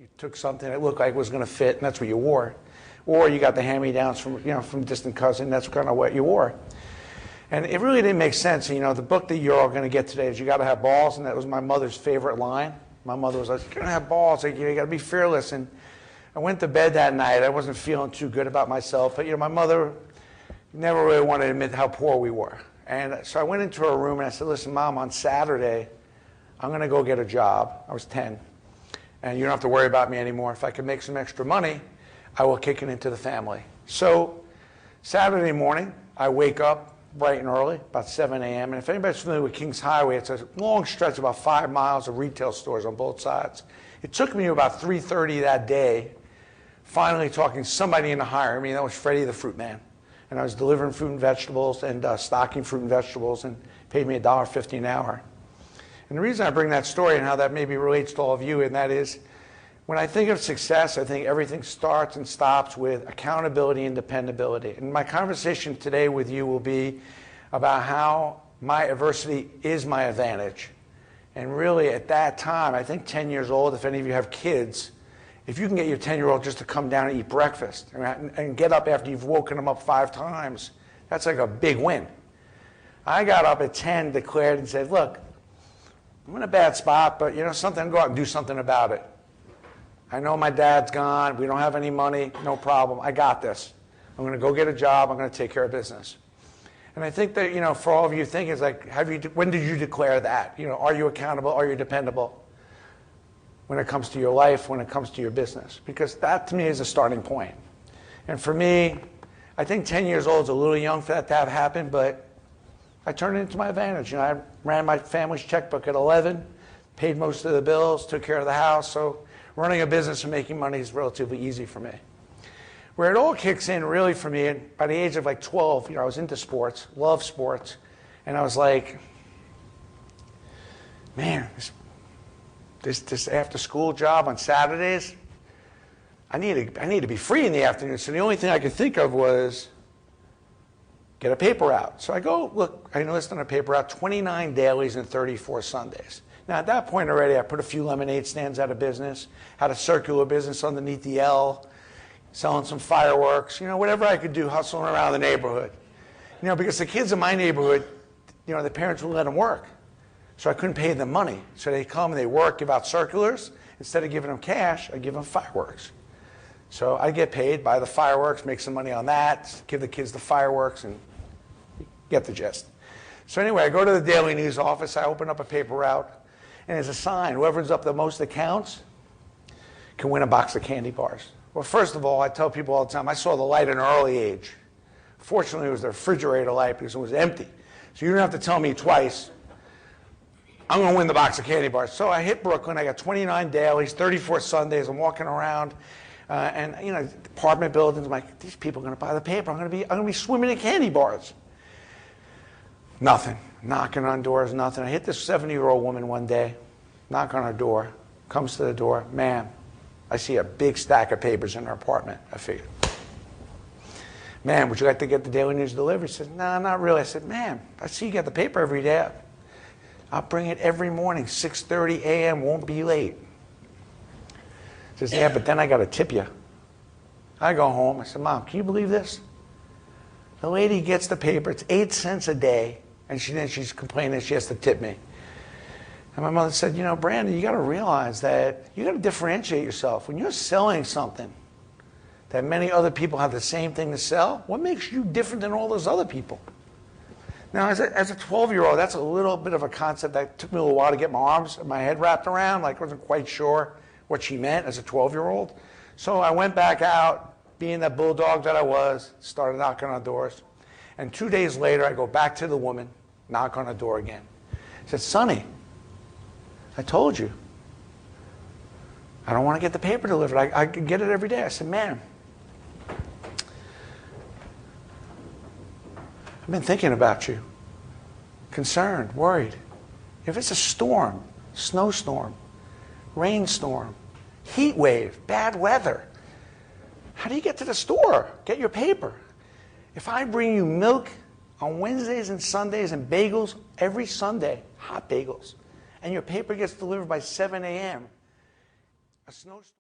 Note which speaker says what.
Speaker 1: You took something that looked like it was going to fit, and that's what you wore. Or you got the hand-me-downs from distant cousin, that's kind of what you wore. And it really didn't make sense. The book that you're all going to get today is You Got to Have Balls, and that was my mother's favorite line. My mother was like, you're going to have balls, like, you got to be fearless. And I went to bed that night. I wasn't feeling too good about myself, but my mother never really wanted to admit how poor we were. And so I went into her room and I said, listen, Mom, on Saturday, I'm going to go get a job. I was 10. And you don't have to worry about me anymore. If I can make some extra money, I will kick it into the family. So Saturday morning, I wake up bright and early, about 7 a.m. And if anybody's familiar with Kings Highway, it's a long stretch, about 5 miles of retail stores on both sides. It took me about 3:30 that day, finally talking to somebody in to hire me. That was Freddie the fruit man. And I was delivering fruit and vegetables and stocking fruit and vegetables, and paid me $1.50 an hour. And the reason I bring that story and how that maybe relates to all of you, and that is, when I think of success, I think everything starts and stops with accountability and dependability. And my conversation today with you will be about how my adversity is my advantage. And really, at that time, I think 10 years old, if any of you have kids, if you can get your 10-year-old just to come down and eat breakfast and get up after you've woken them up 5 times, that's like a big win. I got up at 10, declared, and said, look, I'm in a bad spot, but something, go out and do something about it. I know my dad's gone. We don't have any money. No problem. I got this. I'm going to go get a job. I'm going to take care of business. And I think that, for all of you thinking, it's like, when did you declare that? Are you accountable? Are you dependable? When it comes to your life, when it comes to your business. Because that, to me, is a starting point. And for me, I think 10 years old is a little young for that to have happened, but I turned it into my advantage. I ran my family's checkbook at 11, paid most of the bills, took care of the house. So running a business and making money is relatively easy for me. Where it all kicks in really for me, and by the age of like 12, I was into sports, loved sports, and I was like, man, this after school job on Saturdays, I need to be free in the afternoon. So the only thing I could think of was get a paper route. So I go, look, I enlisted on a paper route, 29 dailies and 34 Sundays. Now, at that point already, I put a few lemonade stands out of business, had a circular business underneath the L, selling some fireworks, whatever I could do, hustling around the neighborhood. Because the kids in my neighborhood, the parents wouldn't let them work. So I couldn't pay them money. So they come and they work, give out circulars. Instead of giving them cash, I give them fireworks. So I get paid, buy the fireworks, make some money on that, give the kids the fireworks, and get the gist. So anyway, I go to the Daily News office, I open up a paper route, and there's a sign, whoever's up the most accounts can win a box of candy bars. Well, first of all, I tell people all the time, I saw the light at an early age. Fortunately, it was the refrigerator light because it was empty. So you don't have to tell me twice, I'm going to win the box of candy bars. So I hit Brooklyn, I got 29 dailies, 34 Sundays, I'm walking around, and apartment buildings, I'm like, these people are going to buy the paper, I'm going to be swimming in candy bars. Nothing. Knocking on doors, nothing. I hit this 70-year-old woman one day, knock on her door, comes to the door, ma'am, I see a big stack of papers in her apartment. I figured, ma'am, would you like to get the Daily News delivered? She said, no, not really. I said, ma'am, I see you get the paper every day. I'll bring it every morning, 6:30 a.m., won't be late. She says, yeah, but then I got to tip you. I go home. I said, Mom, can you believe this? The lady gets the paper. It's 8 cents a day. And she's complaining that she has to tip me. And my mother said, Brandon, you got to realize that you got to differentiate yourself. When you're selling something that many other people have the same thing to sell, what makes you different than all those other people? Now, as a 12-year-old, that's a little bit of a concept that took me a little while to get my head wrapped around. Like, I wasn't quite sure what she meant as a 12-year-old. So I went back out, being that bulldog that I was, started knocking on doors. And 2 days later, I go back to the woman, knock on the door again. I said, Sonny, I told you. I don't want to get the paper delivered. I can get it every day. I said, ma'am, I've been thinking about you. Concerned, worried. If it's a storm, snowstorm, rainstorm, heat wave, bad weather, how do you get to the store? Get your paper. If I bring you milk on Wednesdays and Sundays and bagels every Sunday, hot bagels, and your paper gets delivered by 7 a.m., a snowstorm.